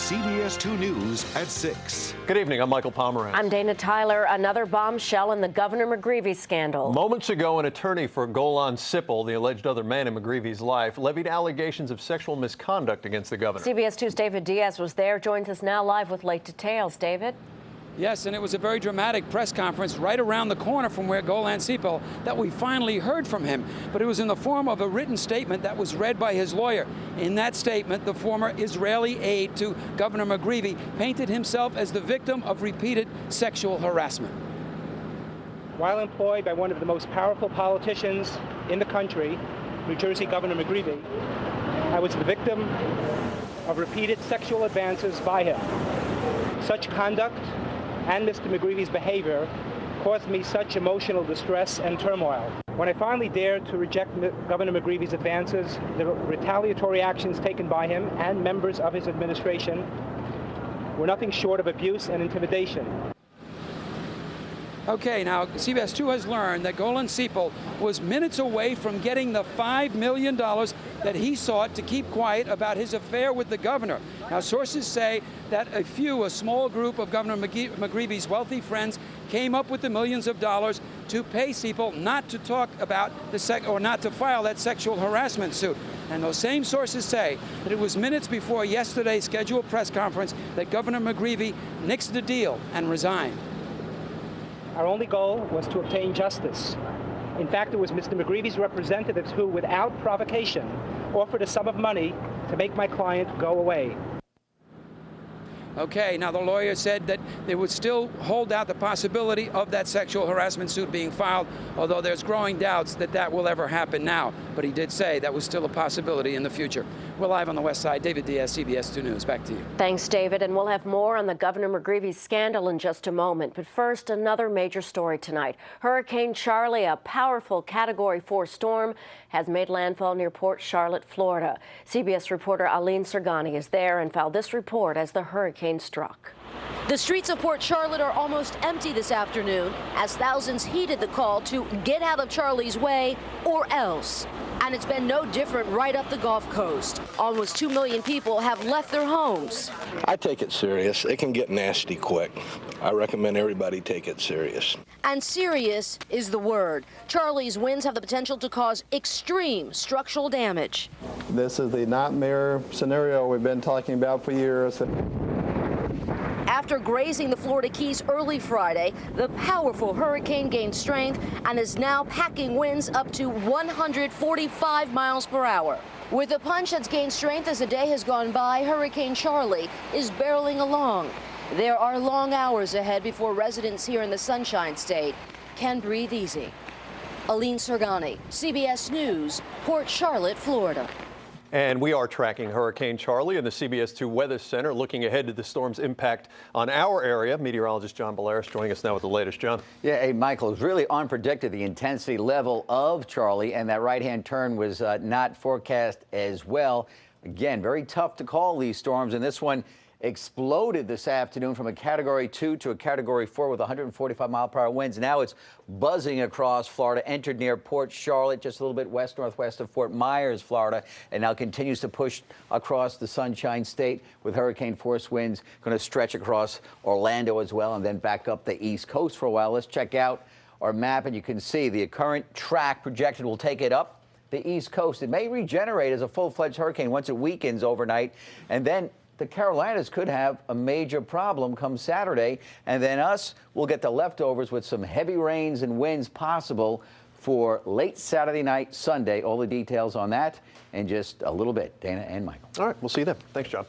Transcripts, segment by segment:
CBS 2 News at 6. Good evening. I'm Michael Pomerantz. I'm Dana Tyler. Another bombshell in the Governor McGreevey scandal. Moments ago, an attorney for Golan Sipple, the alleged other man in McGreevey's life, levied allegations of sexual misconduct against the governor. CBS 2's David Diaz was there, joins us now live with late details. David? Yes, and it was a very dramatic press conference right around the corner from where Golan Sipple that we finally heard from him. But it was in the form of a written statement that was read by his lawyer. In that statement, the former Israeli aide to Governor McGreevey painted himself as the victim of repeated sexual harassment. While employed by one of the most powerful politicians in the country, New Jersey Governor McGreevey, I was the victim of repeated sexual advances by him. Such conduct and Mr. McGreevey's behavior caused me such emotional distress and turmoil. When I finally dared to reject Governor McGreevey's advances, the retaliatory actions taken by him and members of his administration were nothing short of abuse and intimidation. Okay, now CBS 2 has learned that Golan Sipple was minutes away from getting the $5 million that he sought to keep quiet about his affair with the governor. Now, sources say that a small group of Governor McGreevey's wealthy friends came up with the millions of dollars to pay Sipple not to talk about not to file that sexual harassment suit. And those same sources say that it was minutes before yesterday's scheduled press conference that Governor McGreevey nixed the deal and resigned. Our only goal was to obtain justice. In fact, it was Mr. McGreevey's representatives who, without provocation, offered a sum of money to make my client go away. Okay, now the lawyer said that they would still hold out the possibility of that sexual harassment suit being filed, although there's growing doubts that that will ever happen now. But he did say that was still a possibility in the future. We're live on the West Side. David Diaz, CBS 2 News. Back to you. Thanks, David. And we'll have more on the Governor McGreevey scandal in just a moment. But first, another major story tonight. Hurricane Charlie, a powerful Category 4 storm, has made landfall near Port Charlotte, Florida. CBS reporter Aline Sergani is there and filed this report as the hurricane struck. The streets of Port Charlotte are almost empty this afternoon as thousands heeded the call to get out of Charlie's way or else. And it's been no different right up the Gulf Coast. Almost 2 million people have left their homes. I take it serious. It can get nasty quick. I recommend everybody take it serious. And serious is the word. Charlie's winds have the potential to cause extreme structural damage. This is the nightmare scenario we've been talking about for years. After grazing the Florida Keys early Friday, the powerful hurricane gained strength and is now packing winds up to 145 miles per hour. With a punch that's gained strength as the day has gone by, Hurricane Charlie is barreling along. There are long hours ahead before residents here in the Sunshine State can breathe easy. Aline Sergani, CBS News, Port Charlotte, Florida. And we are tracking Hurricane Charlie in the CBS 2 Weather Center, looking ahead to the storm's impact on our area. Meteorologist John Bolaris joining us now with the latest. John. Yeah, hey, Michael, it's really unpredicted, the intensity level of Charlie, and that right-hand turn was not forecast as well. Again, very tough to call these storms, and this one exploded this afternoon from a Category 2 to a Category 4 with 145-mile-per-hour winds. Now it's buzzing across Florida, entered near Port Charlotte, just a little bit west-northwest of Fort Myers, Florida, and now continues to push across the Sunshine State with hurricane-force winds going to stretch across Orlando as well and then back up the East Coast for a while. Let's check out our map, and you can see the current track projected will take it up the East Coast. It may regenerate as a full-fledged hurricane once it weakens overnight, and then the Carolinas could have a major problem come Saturday, and then us will get the leftovers with some heavy rains and winds possible for late Saturday night, Sunday. All the details on that in just a little bit. Dana and Michael. All right, we'll see you then. Thanks, John.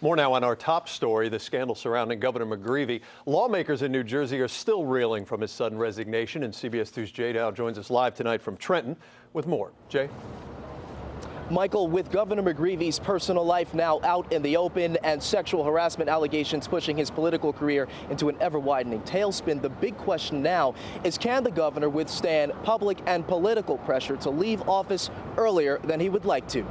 More now on our top story, the scandal surrounding Governor McGreevey. Lawmakers in New Jersey are still reeling from his sudden resignation, and CBS 2's Jay Dow joins us live tonight from Trenton with more. Jay? Michael, with Governor McGreevey's personal life now out in the open and sexual harassment allegations pushing his political career into an ever-widening tailspin, the big question now is, can the governor withstand public and political pressure to leave office earlier than he would like to?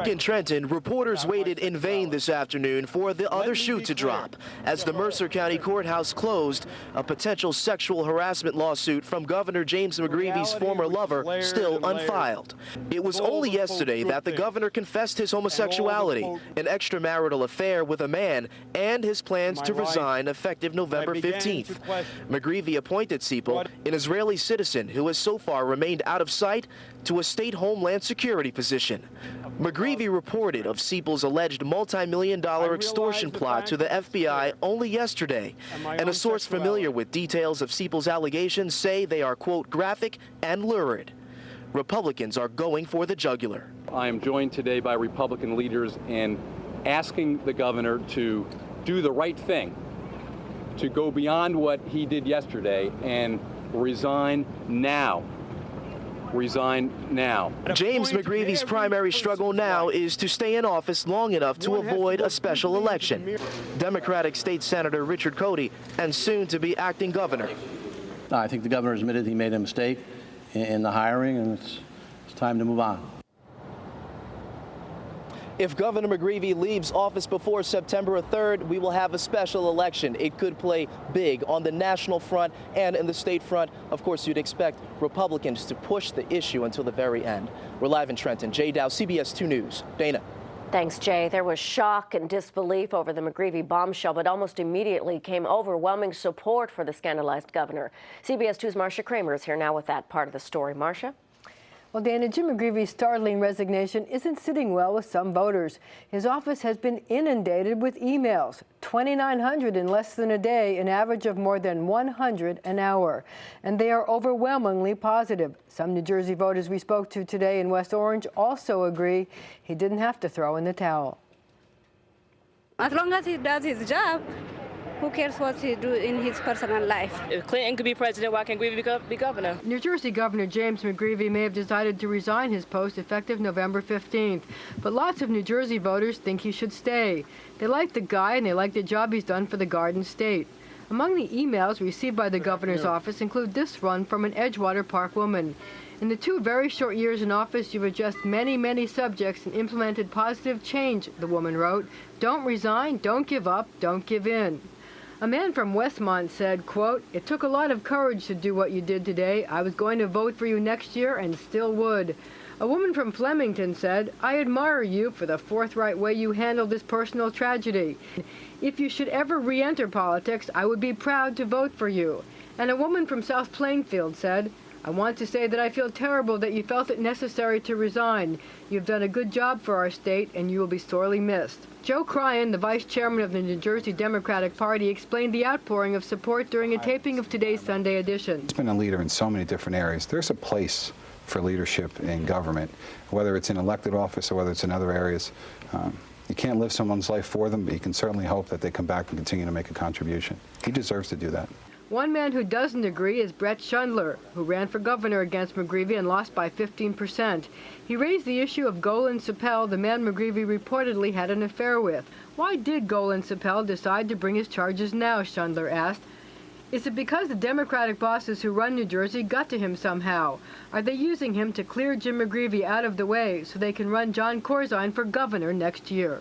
In Trenton, reporters waited in vain this afternoon for the other shoe to drop as the Mercer County Courthouse closed, a potential sexual harassment lawsuit from Governor James McGreevy's former lover still unfiled. It was only yesterday that the governor confessed his homosexuality, an extramarital affair with a man, and his plans to resign effective November 15th. McGreevy appointed Siepel, an Israeli citizen who has so far remained out of sight, to a state homeland security position. McGreevy reported of Siepel's alleged multi-million-dollar extortion plot to the FBI only yesterday, and a source familiar with details of Siepel's allegations say they are, quote, graphic and lurid. Republicans are going for the jugular. I am joined today by Republican leaders in asking the governor to do the right thing, to go beyond what he did yesterday and resign now. Resign now. James McGreevy's primary struggle now is to stay in office long enough to avoid a special election. Democratic State Senator Richard Cody and soon to be acting governor. I think the governor has admitted he made a mistake in the hiring, and it's time to move on. If Governor McGreevy leaves office before September 3rd, we will have a special election. It could play big on the national front and in the state front. Of course, you'd expect Republicans to push the issue until the very end. We're live in Trenton. Jay Dow, CBS 2 News. Dana. Thanks, Jay. There was shock and disbelief over the McGreevy bombshell, but almost immediately came overwhelming support for the scandalized governor. CBS 2's Marcia Kramer is here now with that part of the story. Marcia? Well, Dana, Jim McGreevy's startling resignation isn't sitting well with some voters. His office has been inundated with emails, 2,900 in less than a day, an average of more than 100 an hour. And they are overwhelmingly positive. Some New Jersey voters we spoke to today in West Orange also agree he didn't have to throw in the towel. As long as he does his job, who cares what he do in his personal life? If Clinton could be president, why can't McGreevy be governor? New Jersey Governor James McGreevy may have decided to resign his post effective November 15th, but lots of New Jersey voters think he should stay. They like the guy and they like the job he's done for the Garden State. Among the emails received by the governor's office include this one from an Edgewater Park woman. In the 2 very short years in office, you've addressed many, many subjects and implemented positive change, the woman wrote. Don't resign, don't give up, don't give in. A man from Westmont said, quote, "It took a lot of courage to do what you did today. I was going to vote for you next year and still would." A woman from Flemington said, "I admire you for the forthright way you handled this personal tragedy. If you should ever re-enter politics, I would be proud to vote for you." And a woman from South Plainfield said, "I want to say that I feel terrible that you felt it necessary to resign. You've done a good job for our state, and you will be sorely missed." Joe Cryan, the vice chairman of the New Jersey Democratic Party, explained the outpouring of support during a taping of today's Sunday edition. He's been a leader in so many different areas. There's a place for leadership in government, whether it's in elected office or whether it's in other areas. You can't live someone's life for them, but you can certainly hope that they come back and continue to make a contribution. He deserves to do that. One man who doesn't agree is Brett Schundler, who ran for governor against McGreevy and lost by 15%. He raised the issue of Golan Sipel, the man McGreevy reportedly had an affair with. Why did Golan Sipel decide to bring his charges now, Schundler asked. Is it because the Democratic bosses who run New Jersey got to him somehow? Are they using him to clear Jim McGreevy out of the way so they can run John Corzine for governor next year?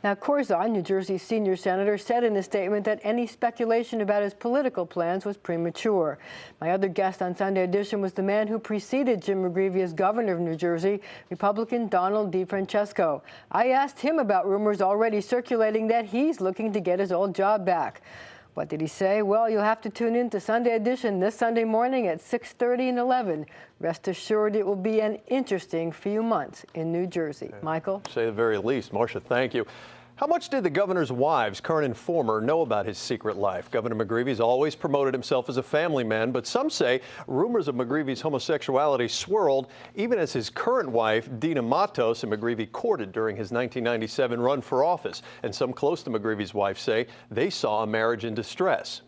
Now, Corzine, New Jersey's senior senator, said in a statement that any speculation about his political plans was premature. My other guest on Sunday Edition was the man who preceded Jim McGreevy as governor of New Jersey, Republican Donald DeFrancesco. I asked him about rumors already circulating that he's looking to get his old job back. What did he say? Well, you'll have to tune in to Sunday Edition this Sunday morning at 6:30 and 11. Rest assured it will be an interesting few months in New Jersey. Michael? Say the very least. Marcia, thank you. How much did the governor's wives, current and former, know about his secret life? Governor McGreevy's always promoted himself as a family man, but some say rumors of McGreevy's homosexuality swirled even as his current wife, Dina Matos, and McGreevy courted during his 1997 run for office. And some close to McGreevy's wife say they saw a marriage in distress.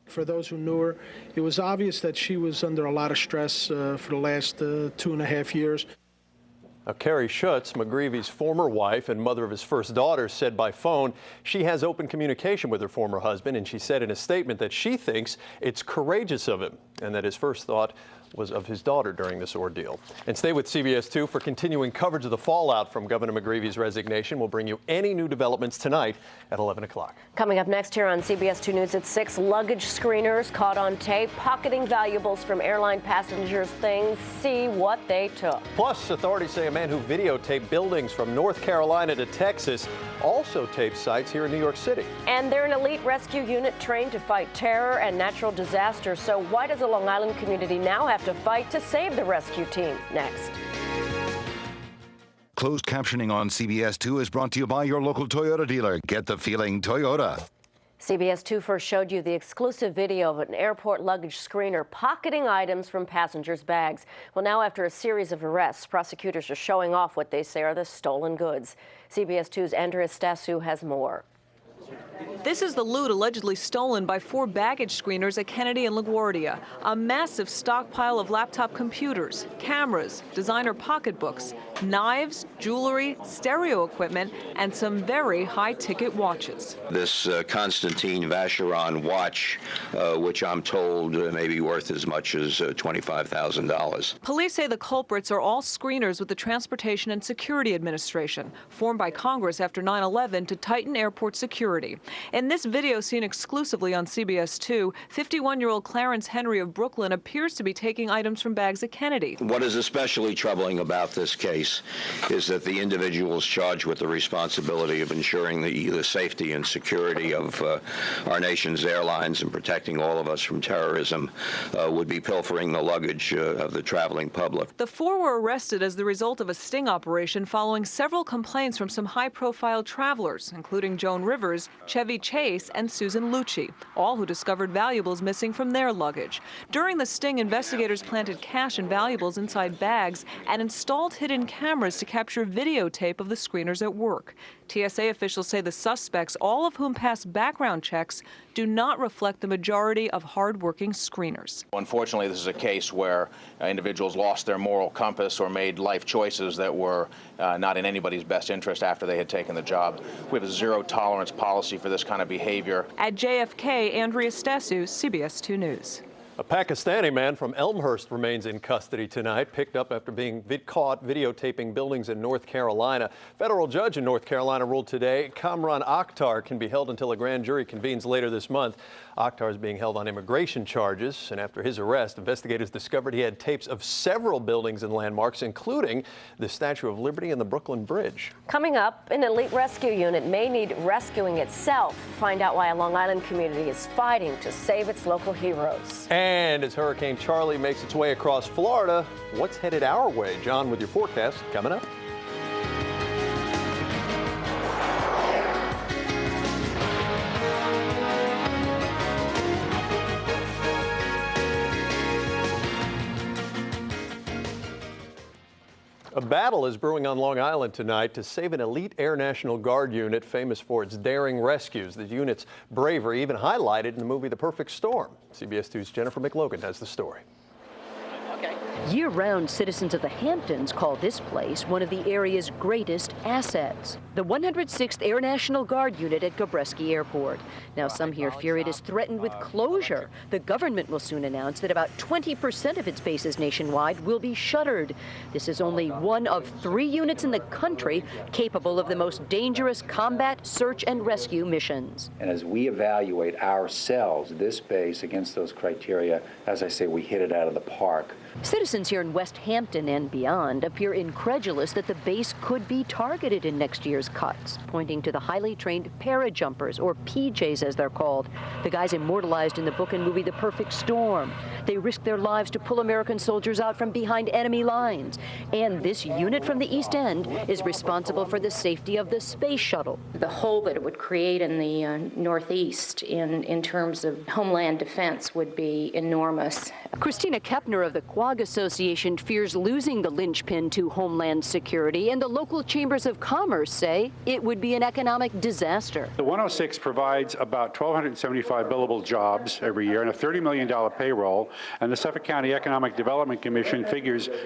For those who knew her, it was obvious that she was under a lot of stress for the last 2.5 years. Now, Carrie Schutz, McGreevy's former wife and mother of his first daughter, said by phone she has open communication with her former husband, and she said in a statement that she thinks it's courageous of him and that his first thought was of his daughter during this ordeal. And stay with CBS 2 for continuing coverage of the fallout from Governor McGreevy's resignation. We'll bring you any new developments tonight at 11 o'clock. Coming up next here on CBS 2 News at 6, luggage screeners caught on tape pocketing valuables from airline passengers' things. See what they took. Plus, authorities say a man who videotaped buildings from North Carolina to Texas also taped sites here in New York City. And they're an elite rescue unit trained to fight terror and natural disasters. So why does the Long Island community now have to fight to save the rescue team? Next. Closed captioning on CBS 2 is brought to you by your local Toyota dealer. Get the feeling Toyota. CBS 2 first showed you the exclusive video of an airport luggage screener pocketing items from passengers' bags. Well, now after a series of arrests, prosecutors are showing off what they say are the stolen goods. CBS 2's Andrea Stasu has more. This is the loot allegedly stolen by 4 baggage screeners at Kennedy and LaGuardia. A massive stockpile of laptop computers, cameras, designer pocketbooks, knives, jewelry, stereo equipment, and some very high-ticket watches. This Constantine Vacheron watch, which I'm told may be worth as much as $25,000. Police say the culprits are all screeners with the Transportation and Security Administration, formed by Congress after 9/11 to tighten airport security. In this video seen exclusively on CBS 2, 51-year-old Clarence Henry of Brooklyn appears to be taking items from bags at Kennedy. What is especially troubling about this case is that the individuals charged with the responsibility of ensuring the safety and security of our nation's airlines and protecting all of us from terrorism would be pilfering the luggage of the traveling public. The 4 were arrested as the result of a sting operation following several complaints from some high-profile travelers, including Joan Rivers, Chevy Chase, and Susan Lucci, all who discovered valuables missing from their luggage. During the sting, investigators planted cash and valuables inside bags and installed hidden cameras to capture videotape of the screeners at work. TSA officials say the suspects, all of whom passed background checks, do not reflect the majority of hard-working screeners. Unfortunately, this is a case where individuals lost their moral compass or made life choices that were not in anybody's best interest after they had taken the job. We have a zero-tolerance policy for this kind of behavior. At JFK, Andrea Stasu, CBS 2 News. A Pakistani man from Elmhurst remains in custody tonight, picked up after being caught videotaping buildings in North Carolina. Federal judge in North Carolina ruled today Kamran Akhtar can be held until a grand jury convenes later this month. Akhtar is being held on immigration charges, and after his arrest, investigators discovered he had tapes of several buildings and landmarks, including the Statue of Liberty and the Brooklyn Bridge. Coming up, an elite rescue unit may need rescuing itself. Find out why a Long Island community is fighting to save its local heroes. And as Hurricane Charlie makes its way across Florida, what's headed our way? John with your forecast coming up. A battle is brewing on Long Island tonight to save an elite Air National Guard unit famous for its daring rescues. The unit's bravery even highlighted in the movie The Perfect Storm. CBS 2's Jennifer McLogan has the story. Year-round, citizens of the Hamptons call this place one of the area's greatest assets. The 106th Air National Guard unit at Gabreski Airport. Now some here fear it is threatened with closure. The government will soon announce that about 20% of its bases nationwide will be shuttered. This is only one of 3 units in the country capable of the most dangerous combat, search, and rescue missions. And as we evaluate ourselves, this base against those criteria, as I say, we hit it out of the park. Citizens here in West Hampton and beyond appear incredulous that the base could be targeted in next year's cuts, pointing to the highly trained parajumpers, or PJs as they're called, the guys immortalized in the book and movie The Perfect Storm. They risk their lives to pull American soldiers out from behind enemy lines. And this unit from the East End is responsible for the safety of the space shuttle. The hole that it would create in the Northeast in terms of homeland defense would be enormous. Christina Kepner of the Quagga Association fears losing the linchpin to Homeland Security, and the local chambers of commerce say it would be an economic disaster. The 106 provides about 1,275 billable jobs every year and a $30 million payroll, and the Suffolk County Economic Development Commission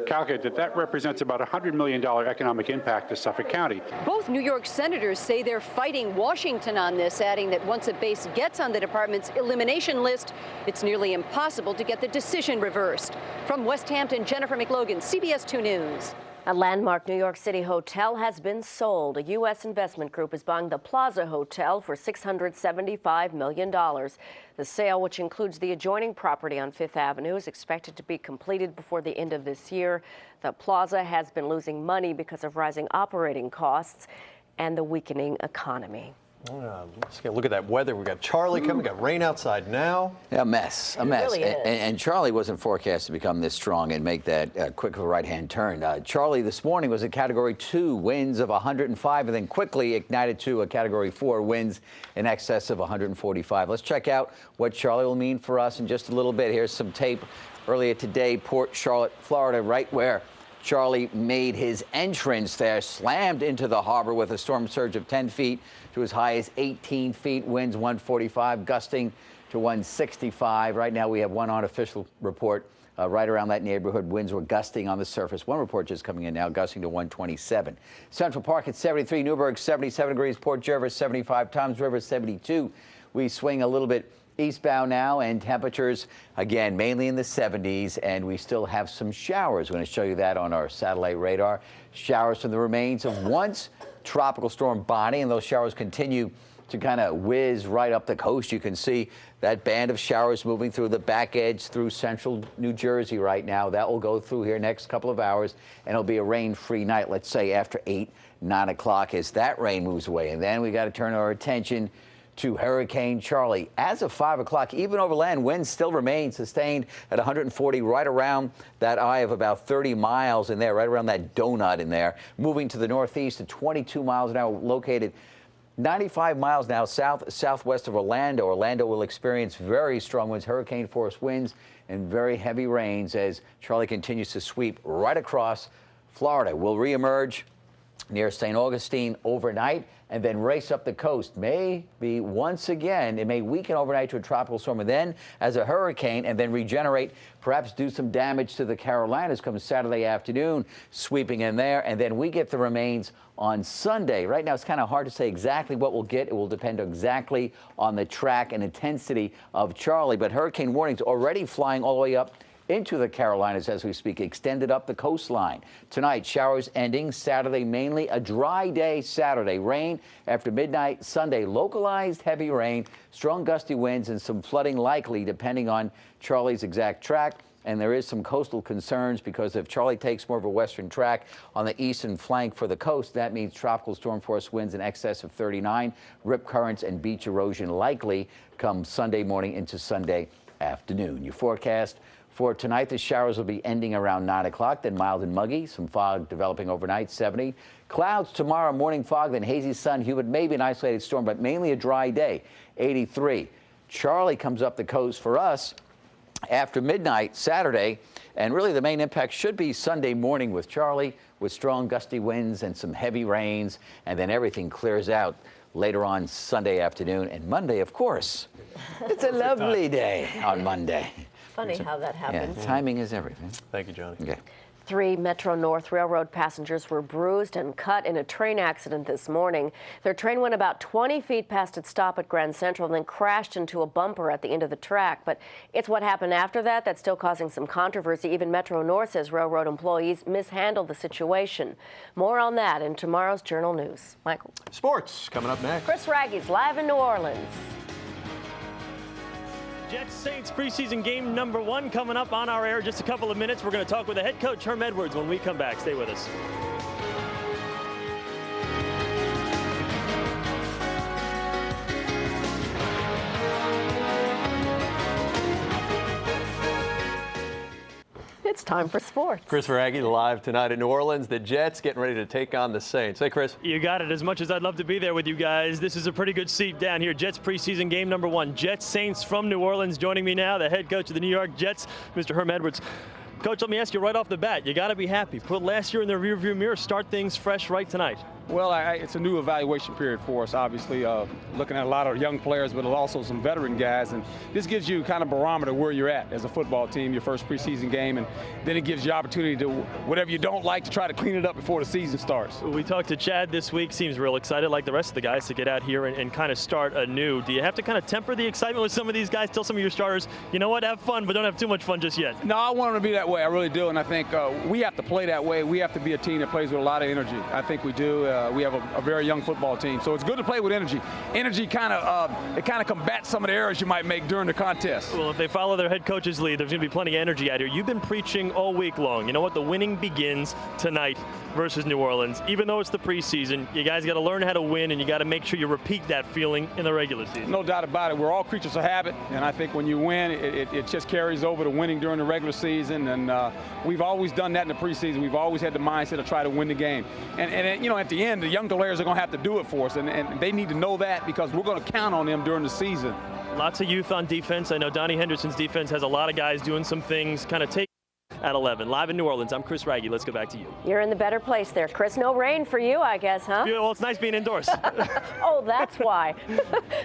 calculate that represents about a $100 million economic impact to Suffolk County. Both New York senators say they're fighting Washington on this, adding that once a base gets on the department's elimination list, it's nearly impossible to get the decision reversed. From West Hampton, Jennifer McLogan, CBS 2 News. A landmark New York City hotel has been sold. A U.S. investment group is buying the Plaza Hotel for $675 million. The sale, which includes the adjoining property on Fifth Avenue, is expected to be completed before the end of this year. The Plaza has been losing money because of rising operating costs and the weakening economy. Let's get a look at that weather. We've got Charlie coming. We've got rain outside now. Yeah, a mess. It really is. And Charlie wasn't forecast to become this strong and make that quick of a right-hand turn. Charlie this morning was a Category 2, winds of 105, and then quickly ignited to a Category 4, winds in excess of 145. Let's check out what Charlie will mean for us in just a little bit. Here's some tape earlier today, Port Charlotte, Florida, right where Charlie made his entrance there, slammed into the harbor with a storm surge of 10 feet to as high as 18 feet, winds 145, gusting to 165. Right now we have one unofficial report right around that neighborhood. Winds were gusting on the surface. One report just coming in now, gusting to 127. Central Park at 73, Newburgh 77 degrees, Port Jervis 75, Toms River 72. We swing a little bit eastbound now, and temperatures, again, mainly in the 70s, and we still have some showers. We're going to show you that on our satellite radar. Showers from the remains of once Tropical Storm Bonnie, and those showers continue to kind of whiz right up the coast. You can see that band of showers moving through the back edge through central New Jersey right now. That will go through here next couple of hours, and it'll be a rain-free night, let's say after 8, 9 o'clock as that rain moves away. And then we got to turn our attention to Hurricane Charlie. As of 5 o'clock, even over land, winds still remain sustained at 140 right around that eye of about 30 miles in there, right around that donut in there. Moving to the northeast at 22 miles an hour, located 95 miles now southwest of Orlando. Orlando will experience very strong winds, hurricane force winds, and very heavy rains as Charlie continues to sweep right across Florida. Will reemerge near St. Augustine overnight and then race up the coast. Maybe once again, it may weaken overnight to a tropical storm and then as a hurricane and then regenerate, perhaps do some damage to the Carolinas come Saturday afternoon, sweeping in there. And then we get the remains on Sunday. Right now, it's kind of hard to say exactly what we'll get. It will depend exactly on the track and intensity of Charlie. But hurricane warnings already flying all the way up into the Carolinas as we speak, extended up the coastline. Tonight, showers ending. Saturday, mainly a dry day Saturday. Rain after midnight Sunday. Localized heavy rain, strong gusty winds, and some flooding likely depending on Charlie's exact track. And there is some coastal concerns because if Charlie takes more of a western track on the eastern flank for the coast, that means tropical storm force winds in excess of 39, rip currents and beach erosion likely come Sunday morning into Sunday afternoon. Your forecast for tonight, the showers will be ending around 9 o'clock, then mild and muggy. Some fog developing overnight, 70. Clouds tomorrow, morning fog, then hazy sun, humid, maybe an isolated storm, but mainly a dry day, 83. Charlie comes up the coast for us after midnight Saturday, and really the main impact should be Sunday morning with Charlie, with strong gusty winds and some heavy rains, and then everything clears out later on Sunday afternoon and Monday, of course. It's a lovely day on Monday. Funny how that happens. Yeah, timing is everything. Thank you, Johnny. Okay. 3 Metro North Railroad passengers were bruised and cut in a train accident this morning. Their train went about 20 feet past its stop at Grand Central and then crashed into a bumper at the end of the track. But it's what happened after that that's still causing some controversy. Even Metro North says railroad employees mishandled the situation. More on that in tomorrow's Journal News. Michael. Sports coming up next. Chris Raggy's live in New Orleans. Jets Saints preseason game number 1 coming up on our air in just a couple of minutes. We're going to talk with the head coach, Herm Edwards, when we come back. Stay with us. It's time for sports. Chris Raggy live tonight in New Orleans. The Jets getting ready to take on the Saints. Hey, Chris. You got it. As much as I'd love to be there with you guys, this is a pretty good seat down here. Jets preseason game number 1. Jets Saints from New Orleans joining me now, the head coach of the New York Jets, Mr. Herm Edwards. Coach, let me ask you right off the bat, you got to be happy. Put last year in the rearview mirror, start things fresh right tonight. Well, it's a new evaluation period for us, obviously, looking at a lot of young players, but also some veteran guys. And this gives you kind of barometer where you're at as a football team, your first preseason game. And then it gives you opportunity to, whatever you don't like, to try to clean it up before the season starts. We talked to Chad this week. Seems real excited, like the rest of the guys, to get out here and kind of start anew. Do you have to kind of temper the excitement with some of these guys? Tell some of your starters, you know what, have fun, but don't have too much fun just yet. No, I want them to be that way. I really do. And I think we have to play that way. We have to be a team that plays with a lot of energy. I think we do. We have a very young football team, so it's good to play with energy. Energy kind of combats some of the errors you might make during the contest. Well, if they follow their head coach's lead, there's going to be plenty of energy out here. You've been preaching all week long. You know what? The winning begins tonight versus New Orleans. Even though it's the preseason, you guys got to learn how to win, and you got to make sure you repeat that feeling in the regular season. No doubt about it. We're all creatures of habit, and I think when you win, it just carries over to winning during the regular season. And we've always done that in the preseason. We've always had the mindset to try to win the game. And you know, at the end, the young players are going to have to do it for us, and they need to know that, because we're going to count on them during the season. Lots of youth on defense. I know Donnie Henderson's defense has a lot of guys doing some things, kind of take at 11. Live in New Orleans, I'm Chris Raggi. Let's go back to you. You're in the better place there, Chris. No rain for you, I guess, huh? Yeah, well, it's nice being indoors. Oh, that's why.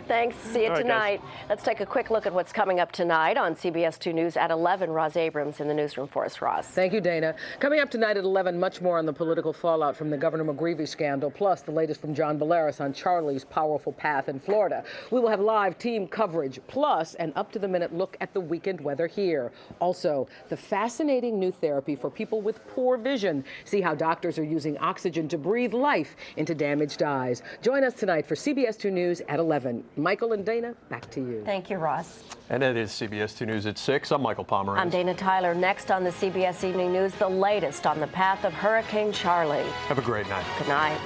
Thanks. See you All right, tonight. guys. Let's take a quick look at what's coming up tonight on CBS 2 News at 11. Roz Abrams in the newsroom for us. Roz. Thank you, Dana. Coming up tonight at 11, much more on the political fallout from the Governor McGreevey scandal, plus the latest from John Bolaris on Charlie's powerful path in Florida. We will have live team coverage, plus an up-to-the-minute look at the weekend weather here. Also, the fascinating new therapy for people with poor vision. See how doctors are using oxygen to breathe life into damaged eyes. Join us tonight for CBS 2 News at 11. Michael and Dana, back to you. Thank you, Ross. And it is CBS 2 News at 6. I'm Michael Pomerantz. I'm Dana Tyler. Next on the CBS Evening News, the latest on the path of Hurricane Charlie. Have a great night. Good night.